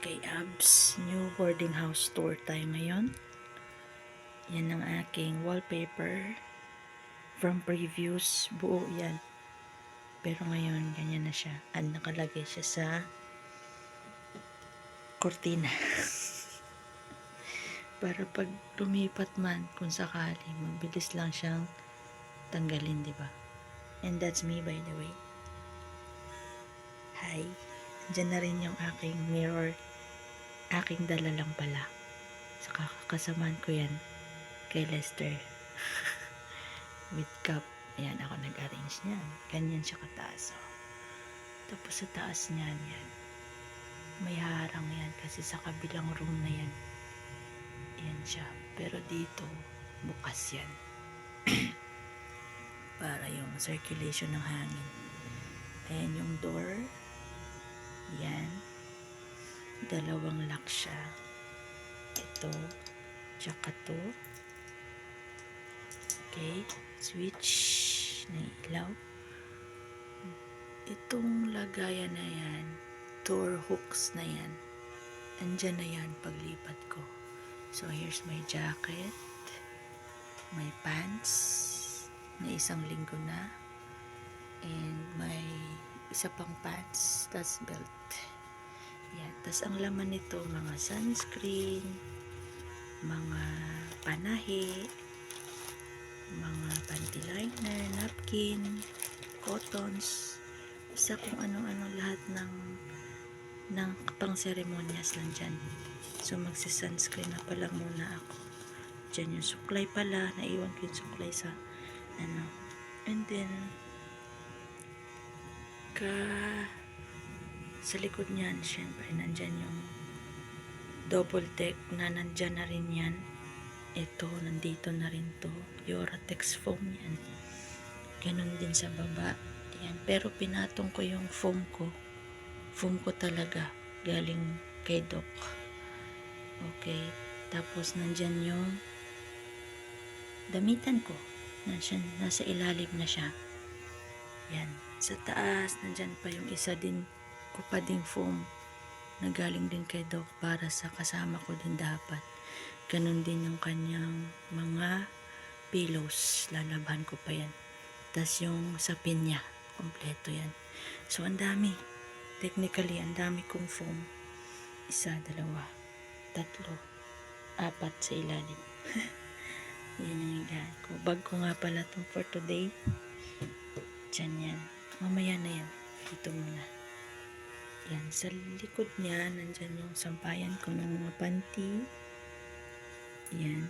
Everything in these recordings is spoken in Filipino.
Okay, abs, new boarding house tour tayo ngayon. Yan ang aking wallpaper from previous, buo yan. Pero ngayon, ganyan na siya. At nakalagay siya sa kortina. Para pag lumipat man, kung sakali, mabilis lang siyang tanggalin, di ba? And that's me, by the way. Hi. Diyan na rin yung aking mirror. Aking dala lang pala. Saka kakasamahan ko yan kay Lester. With cup. Ayan, ako nag-arrange niyan. Ganyan siya kataas. Oh. Tapos sa taas niyan, yan. May harang yan kasi sa kabilang room na yan. Yan siya. Pero dito, bukas yan. Para yung circulation ng hangin. Ayan yung door. Yan. Dalawang lock siya. Ito. Tsaka to. Okay. Switch na ilaw. Itong lagayan na yan, door hooks na yan, andyan na yan paglipat ko. So here's my jacket, my pants na isang linggo na, and my isa pang pants, tas belt. Yan. Tas ang laman nito, mga sunscreen, mga panahe, mga panty liner, napkin, cottons, isa kung ano-ano lahat ng pang seremonyas nandyan. So magsi-sunscreen na pala muna ako. Diyan yung suklay pala, naiwan ko yung suklay sa ano. And then sa likod niyan, syempre nandyan yung double deck na nandyan na rin yan. Ito, nandito na rin to. Yoratex foam yan. Ganon din sa baba. Yan. Pero pinatong ko yung foam ko. Foam ko talaga. Galing kay Doc. Okay. Tapos nandyan yung damitan ko. Nasa ilalim na siya. Yan. Sa taas, nandyan pa yung isa din ko pa ding foam na galing din kay Doc para sa kasama ko din dapat. Ganon din yung kanyang mga pillows. Lalaban ko pa yan. Tas yung sapin niya. Kompleto yan. So, ang dami. Technically, ang dami kong foam. Isa, dalawa, tatlo, apat sa ilalim. Yan yung higaan ko. Bag ko nga pala itong for today. Diyan yan. Mamaya na yan. Dito muna. Yan. Sa likod niya, nandyan yung sampayan ko ng mga panty. Yan.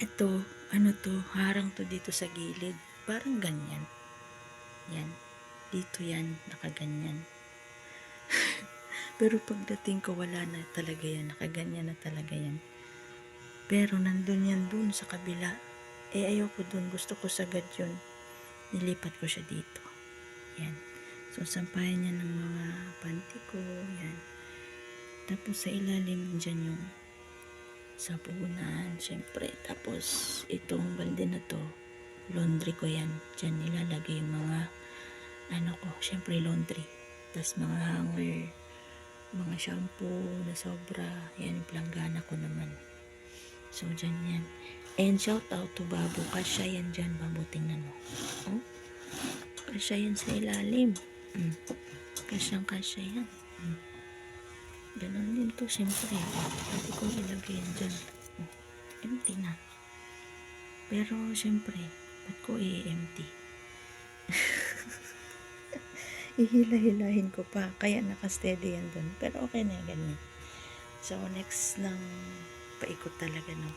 Ito, ano to, harang to dito sa gilid. Parang ganyan. Yan. Dito yan, nakaganyan. Pero pagdating ko, wala na talaga yan. Nakaganyan na talaga yan. Pero nandun yan dun sa kabila. Eh, ayoko dun. Gusto ko sagad yun. Nilipat ko siya dito. Yan. So, sampayan niya ng mga panty ko. Yan. Tapos sa ilalim, dyan yung sapunan, syempre. Tapos, itong balde na to, laundry ko yan. Diyan nilalagay yung mga, ano ko, syempre laundry. Tapos mga hanger, mga shampoo na sobra. Yan, yung planggana ko naman. So, dyan yan. And shout out to Babu. Kasya yan dyan, Babu. Tingnan mo. Oh? Kasya yan sa ilalim. Kasyang-kasya yan. Ganon din to, siyempre. Pwede ko ilagay yan dyan. Empty na. Pero, siyempre, ba't ko i-empty? Ihila-hilahin ko pa. Kaya nakasteady yan dun. Pero okay na ganyan. So, next ng paikot talaga, no?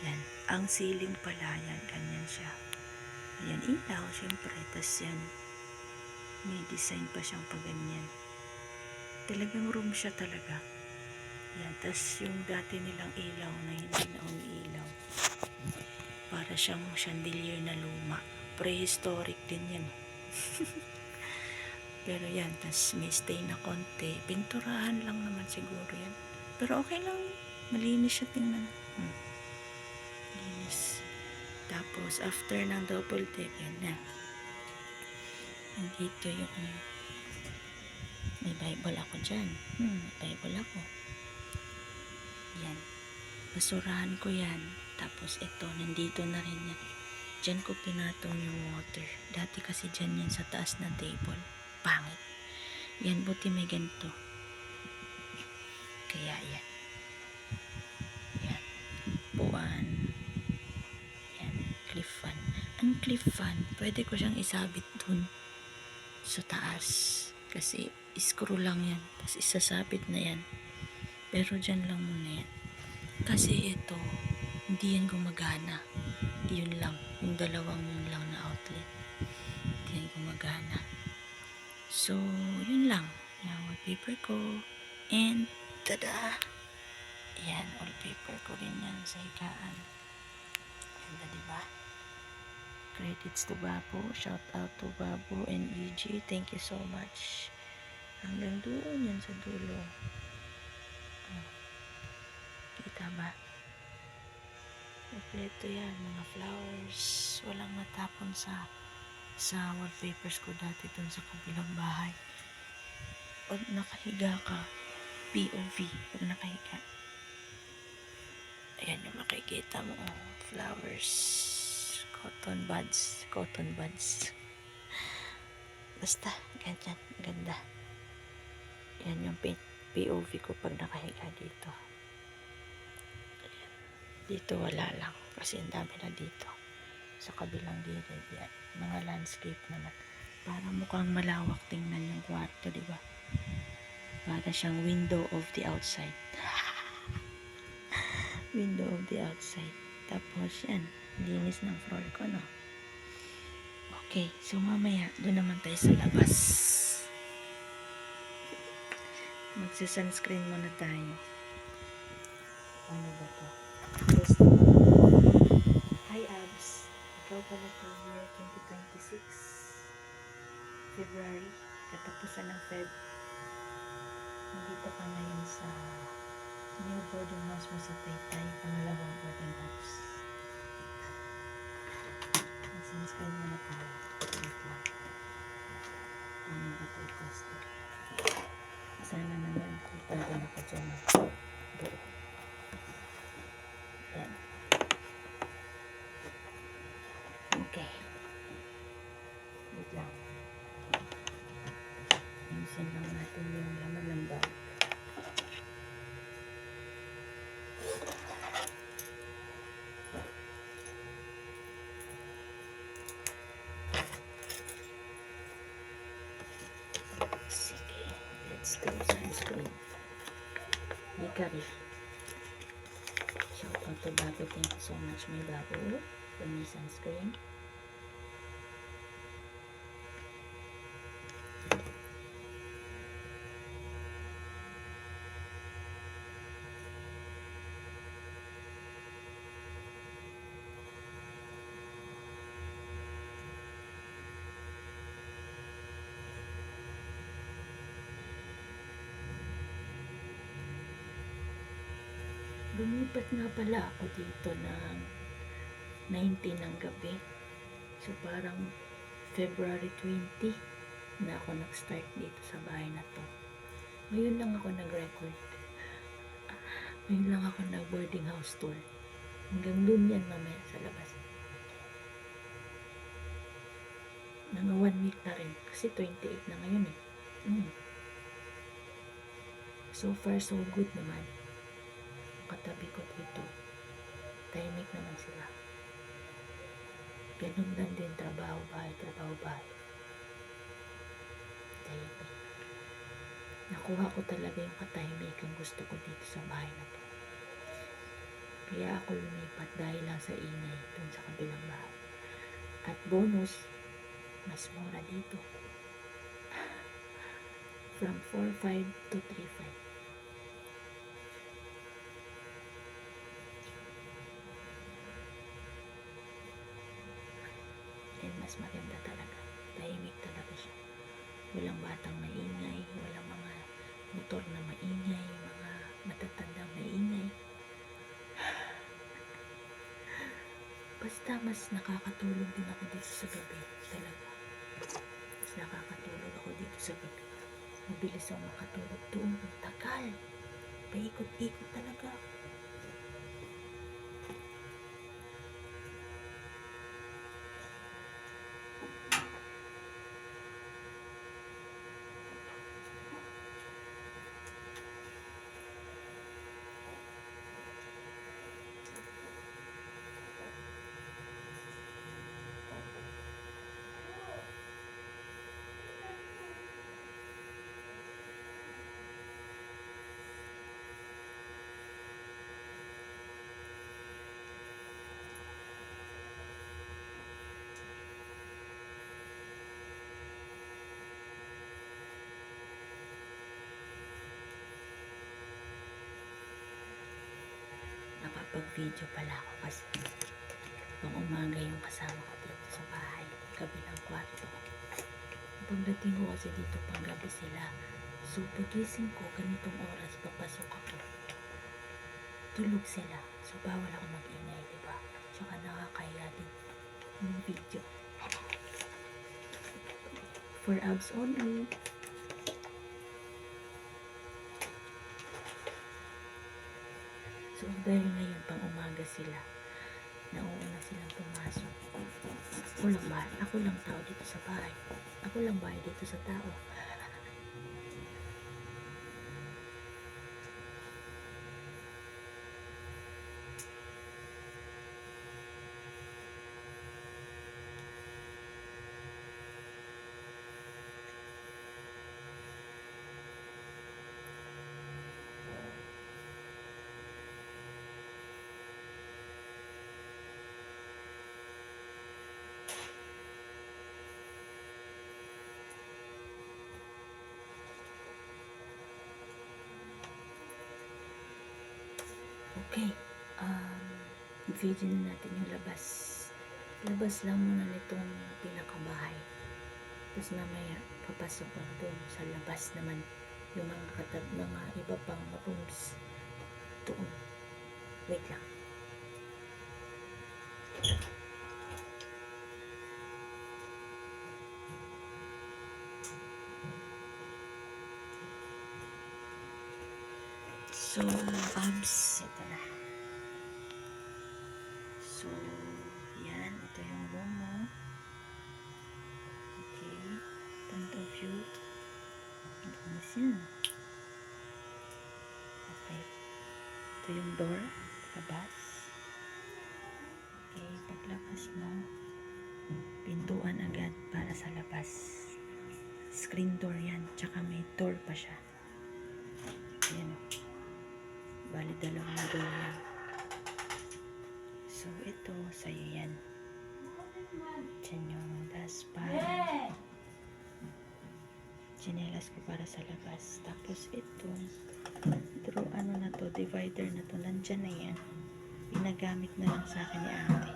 Yan. Ang ceiling pala, yan. Ganyan siya. Ayan, ilaw, siyempre. Tapos yan. May design pa siyang paganyan. Talagang room siya talaga. Yan, tas yung dati nilang ilaw na hindi na umiilaw. Para siyang chandelier na luma. Prehistoric din yan. Pero yan, tas may stain na konti. Pinturahan lang naman siguro yan. Pero okay lang. Malinis siya tingnan. Malinis. Tapos, after ng double deck, yan na. Nandito yung May Bible ako dyan. May Bible ako. Yan. Basurahan ko yan. Tapos ito, nandito na rin yan. Diyan ko pinatong yung water. Dati kasi dyan yan sa taas ng table. Pangit. Yan, buti may ganito. Kaya yan. Yan. Puan. Yan. Cliff fan. Ang cliff fan, pwede ko siyang isabit dun sa taas. Kasi screw lang yan. Tapos isasabit na yan. Pero dyan lang muna yan. Kasi ito, hindi yan gumagana. Yun lang. Yung dalawang yun lang na outlet. Hindi yan gumagana. So, yun lang. Yung wallpaper ko. And, tada! Yan, wallpaper ko rin yan sa higaan. Ganda, diba? Credits to Babu. Shout out to Babu and EG. Thank you so much. Hanggang doon yan sa dulo. Kita ba? Kompleto yan. Mga flowers. Walang natapon sa wallpapers ko dati dun sa kabilang bahay. Pag nakahiga ka, POV. Pag nakahiga. Ayan yung makikita mo. Flowers. Cotton buds. Cotton buds. Basta, ganyan. Ganda. Yan yung POV ko pag nakahiga dito. Dito wala lang. Kasi ang dami na dito. Sa kabilang gilid yan. Mga landscape naman. Para mukhang malawak tingnan yung kwarto, diba? Para siyang window of the outside. Window of the outside. Tapos yan. Linis ng floor ko, no? Okay. So mamaya, doon naman tayo sa labas. Magsa-sunscreen muna tayo. Ano ba to? Hi Abs, ikaw pala to year 2026 February, katapusan ng Feb. Nandito ka ngayon sa new boarding house mo sa Taytay, pangalawang boarding house. Sunscreen muna tayo. Wait lang. Ano ba ito i-test? Sana naman kita rin ako dyan. Yan. Okay. Wait lang. Ayusin lang natin yung laman ng bag. Sige. Let's do sunscreen. Hikari. Shout out to Babu. Thank you so much, my Babu, for my sunscreen. Lumipat nga pala ako dito ng 19 ng gabi. So parang February 20 na ako nag-start dito sa bahay na to. Ngayon lang ako nag-record. Ngayon lang ako nag-boarding house tour. Hanggang doon yan mamaya sa labas. Mga 1 week na rin. Kasi 28 na ngayon eh. So far so good naman. Katabi ko dito, tahimik naman sila. Ganun lang din, trabaho bahay. Tahimik. Nakuha ko talaga yung katahimikan gusto ko dito sa bahay na to. Kaya ako lumipat dahil lang sa ingay dun sa kabilang bahay. At bonus, mas mura dito. From 4,500 to 3,500. Mas maganda talaga. Tahimik talaga siya. Walang batang maingay, walang mga motor na maingay, mga matatandang maingay. Basta mas nakakatulog din ako dito sa gabi. Talaga. Mas nakakatulog ako dito sa gabi. Mabilis ako makatulog doon. Ang tagal. Paikot-ikot talaga. Nakapag-video pala ako kasi pang umaga yung kasama ko dito sa bahay, kabilang kwarto. Pagdating ko kasi dito panggabi sila, so pagising ko ganitong oras papasok ako, tulog sila, so bawal ako mag-ingay, diba? Tsaka nakakaya din yung video. For abs only. So dahil ngayon pang umaga sila, nauuna silang pumasok. Ako lang tao dito sa bahay. Ako lang bahay dito sa tao. Okay, video na natin yung labas. Labas lang muna nitong pinakabahay. Tapos mamaya papasok ko doon sa labas naman yung mga iba pang rooms doon. Wait lang. So, ito na. So, yan. Ito yung room mo. Okay. Point of view. Mas yan. Okay. Ito yung door. Labas. Okay. Paglabas mo, pintuan agad para sa labas. Screen door yan. Tsaka may door pa siya. Yan. Bali, dalawang door yan. So, ito, sa'yo yan. Diyan yung dustpan. Chinelas ko para sa labas. Tapos, ito, divider na to, nandyan na yan. Pinagamit na lang sa akin ni ate.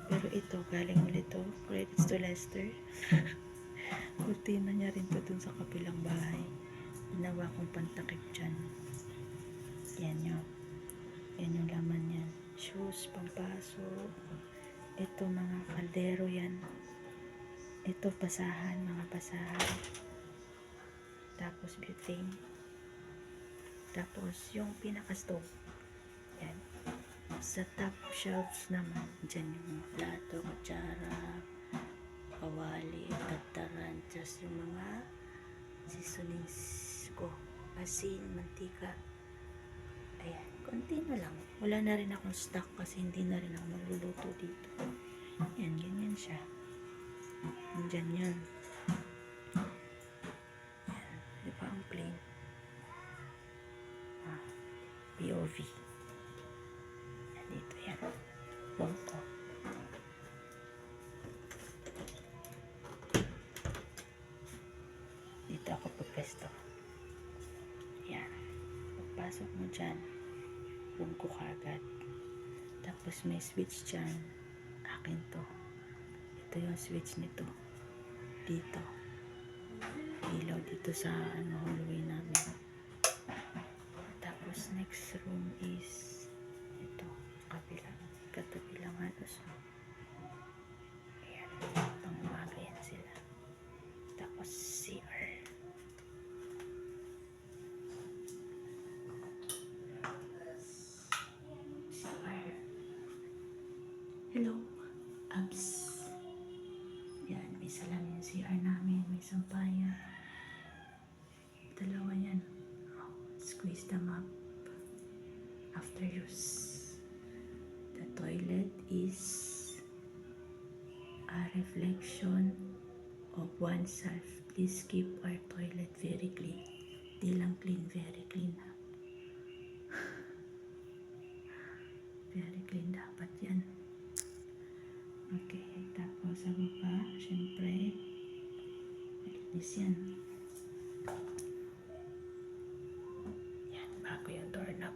Pero ito, galing ulit to. Credits to Lester. Kurtina niya rin to dun sa kabilang bahay. Ginawa kong pantakip dyan. Yan yung laman yan. Shoes, pampasok. Ito, mga kaldero yan. Ito, basahan, mga basahan. Tapos, butane. Tapos, yung pinaka-stove. Yan. Sa top shelves naman, dyan yung plato, kutsara, kawali, kataran, just yung mga seasonings ko. Asin, mantika. Ayan, konti na lang. Wala na rin akong stock kasi hindi na rin ako magluluto dito. Yan, ganyan siya. Nandyan yan. Yan, di ba ang plain? POV. Yan, dito yan. Bongko. Dito ako pagpesto. Yan. Pagpasok mo dyan, room ko kagad. Tapos may switch dyan. Akin to. Ito yung switch nito. Dito. Ilaw dito sa hallway namin. Tapos next room is ito. Kabila. Katabi lang halos. Ayan. Pang umaga yan sila. Tapos CR. mysterious. The toilet is a reflection of oneself. Please keep our toilet very clean. Di lang clean, very clean. Very clean dapat yan. Okay, tapos sa baba, syempre, malinis yan. Yan, bago yung doorknob.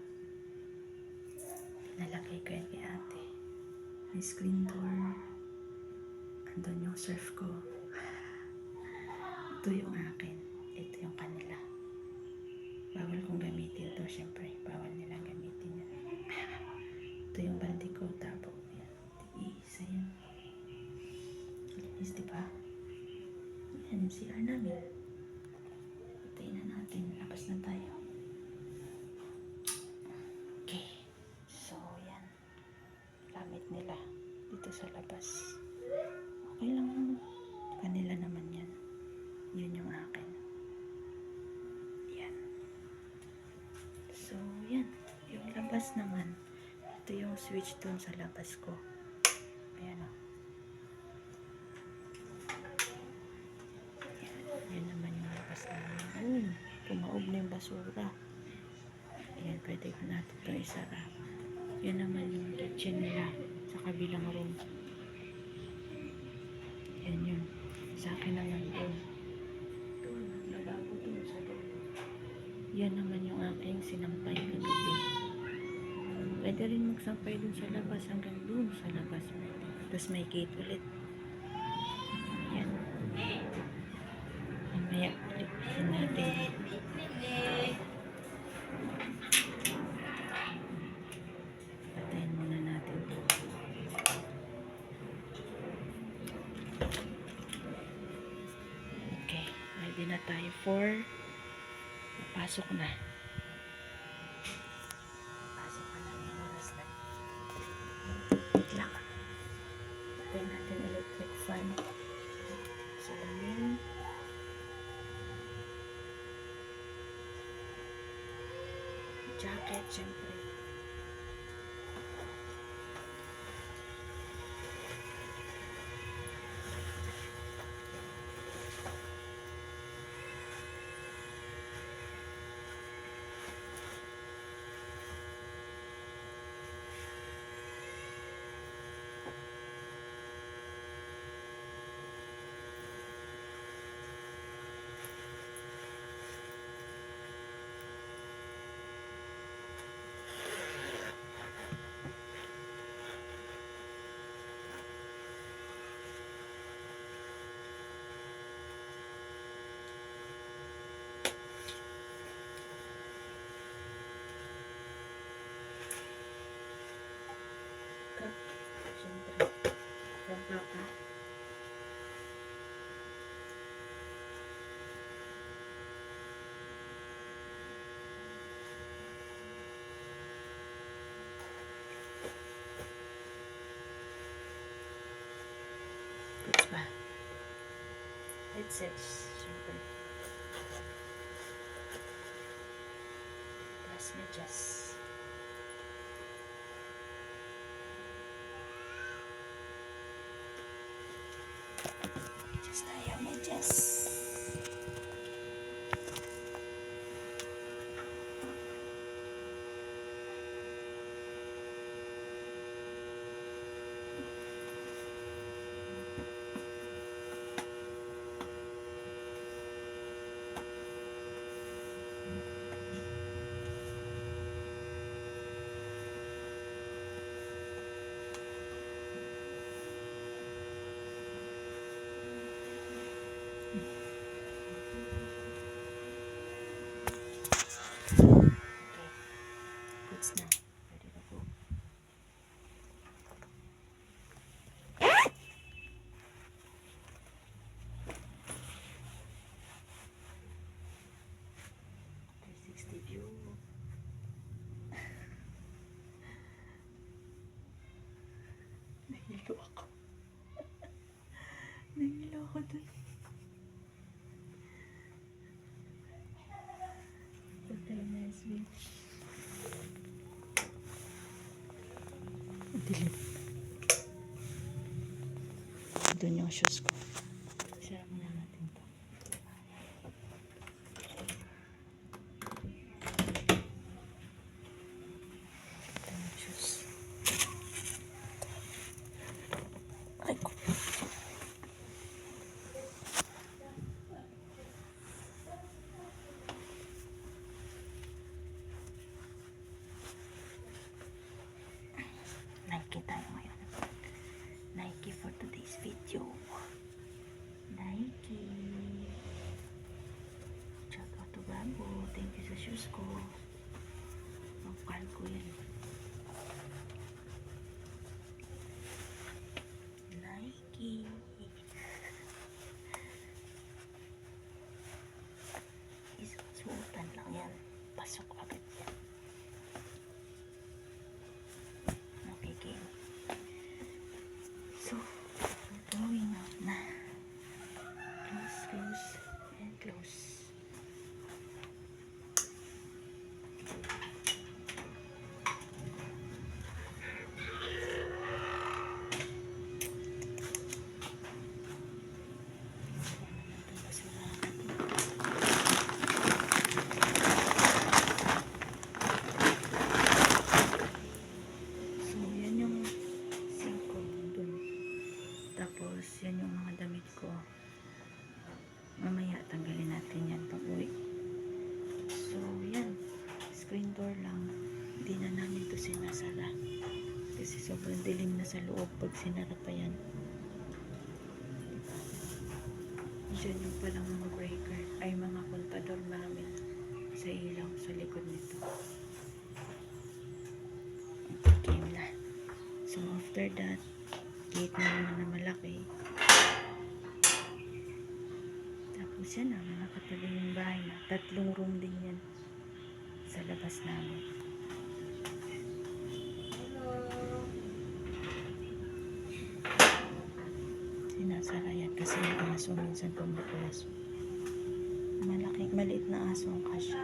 Pinalagay ko yan kay ate. May screen door. Andun yung surf ko. Ito yung akin. Ito yung kanila. Bawal kong gamitin to, syempre. Bawal nilang gamitin yan. Ito yung balde ko, tabo. Yan. Isa yan. Linis, diba? Yan yung CR namin. Patayin na natin. Labas na tayo. Okay. So, yan. Gamit nila dito sa labas. Okay lang naman. Kanila naman yan. Yun yung akin. Yan. So, yan. Yung labas naman. Ito yung switch dun sa labas ko. Ayan o. Yan naman yung labas namin. Uy, tumaob na yung basura. Ayan, pwede ko natin ito isara. Yan naman yung kitchen nila sa kabilang room. Yan yun. Sa akin naman doon. Doon, nababo doon sa doon. Yan naman yung aking sinampay kagabi. Pwede rin magsampay doon sa labas hanggang doon sa labas. Tapos may gate ulit. Yan. Mamaya ulitin natin. Patayin muna natin. Okay. Ready na tayo for papasok na. Papasok na ng oras na. Wait lang. Patayin natin electric fan. Salamin. Jacket, syempre. Siyempre, baba ka. Goods ba? Headsets, siyempre. Plus medyas. Just tayo medyas. Goods na. Ready na po. View. Nahilo ako. Nahilo ako dun. Patay na switch. Dilim. Doon yung shoes ko. Sira muna natin to. Ito yung shoes. Ay ko. Nike tayo ngayon. Nike for today's video. Nike. Shout out to Bamboo. Thank you sa shoes ko. Magkahal ko yan. Nike. Isusutan lang yan. Pasok agad yan. Okay, game. So, we're going out na. Close, close, and close. Tapos, yan yung mga damit ko. Mamaya, tanggalin natin yan pag uwi. So, yan. Screen door lang. Hindi na namin ito sinasara. Kasi sobrang dilim na sa loob pag sinara pa yan. Diyan yung palang mga breaker. Ay, mga kontador namin sa ilaw sa likod nito. Game na. So, after that, gate na naman na malaki. Tapos yan na, mga katabi yung bahay na. 3 room din yan sa labas namin. Sinasara yan kasi yung aso minsan pumapasok. Maliit na aso ang kasya.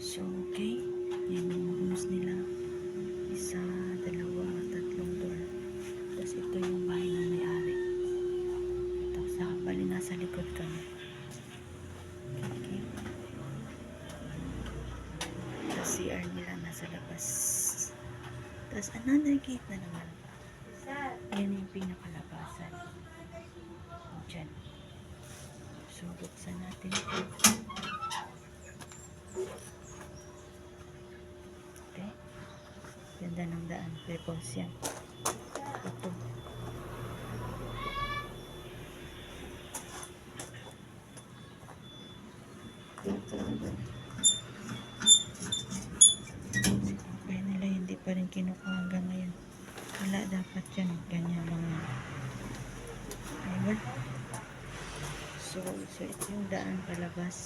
So, okay. Yan yung rooms nila. 1, 2, 3 door. Tapos ito yung bahay ng may-ari. Tapos nakabali nasa likod kami. Okay. Tapos CR nila nasa labas. Tapos another gate na naman. Yan yung pinakalabasan. Diyan. So, buksan natin ito. Okay. Ganda ng daan. Pepos yan. Ito. Kaya nila hindi pa rin kinukuha hanggang ngayon. Wala dapat yan. Ganyan lang yan. Ayun. So ito yung daan palabas.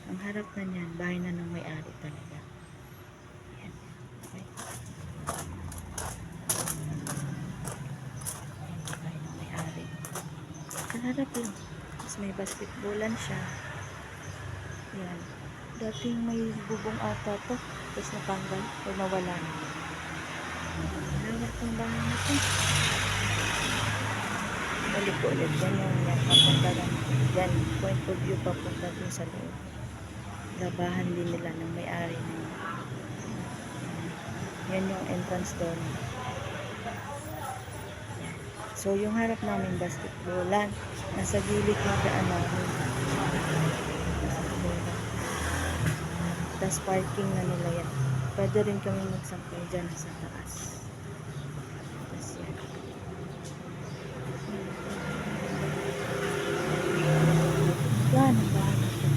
Ang harap na niyan, bahay na ng may-ari talaga. Ayan. Okay. Bahay ng may-ari. Sa harap lang. Tapos may basketballan siya. Ayan. Dating may bubong ata to. Tapos natanggal o nawala na. Hawak ng bahay na to. Balik ko ulit. Yan yung papunta lang. Yan. Point of view papunta dun sa loob. Labahan din nila ng may-ari na. Yan yung entrance door. So, yung harap namin basketballan. Nasa gilid ng daan namin. Tapos parking na nila yan. Pwede rin kami magsampay dyan sa taas. Tapos yan. Yan ang bahay natin.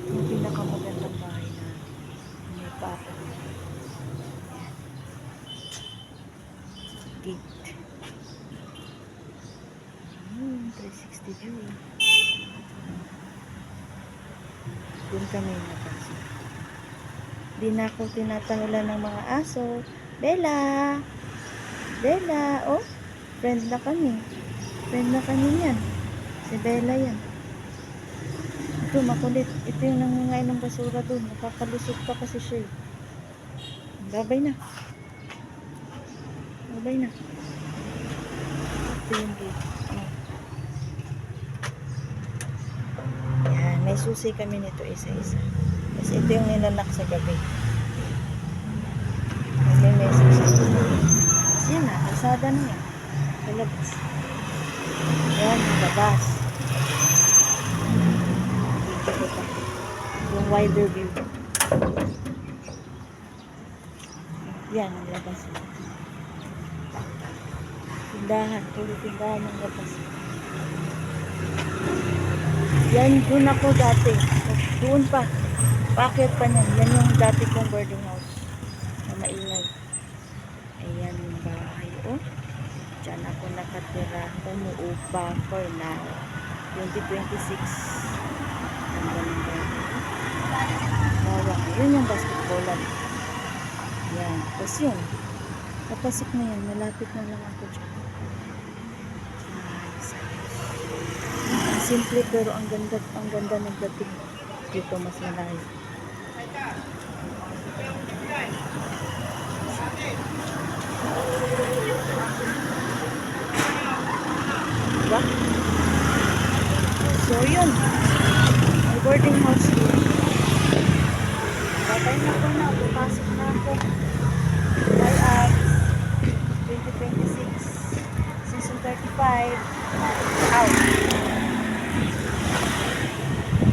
Yung pinakamagandang bahay na may papa. Yan. Gate. 360 view. Doon kami napasok. Di na ako tinatahulan ng mga aso. Bella! Bella! Oh, friend na kami. Friend na kami yan. Si Bella yan. Ito, makulit. Ito yung nangungain ng basura doon. Nakakalusot pa kasi siya. Babay na. Sabay na. Ito yung gate. Oh. Yan, may susi kami nito isa-isa. Kasi ito yung nilalak sa gabi. May message dito. Kasi yan na, kalsada na yan. Palabas. Yan, labas. Dito pa. Yung wider view. Yan, ang labas. Tindahan, puro tindahan ang labas. Yan, doon ako dati. Doon pa. Bakit pa niyan? Yan yung dati kong boarding house. Na maingay. Ayan yung bahay. Oh. Diyan ako nakatira. Umuupa for now. 2026. Ang galing bahay. Bawa. Yun yung basketballan. Yan. Tapos yun. Kapasok na yan. Malapit na lang ako dyan. Simple pero ang ganda ng dating dito, mas malayo. Diba? So yun, may boarding house dito. Batay na ko na, pupasok na ako. By at 2026 season 35 out.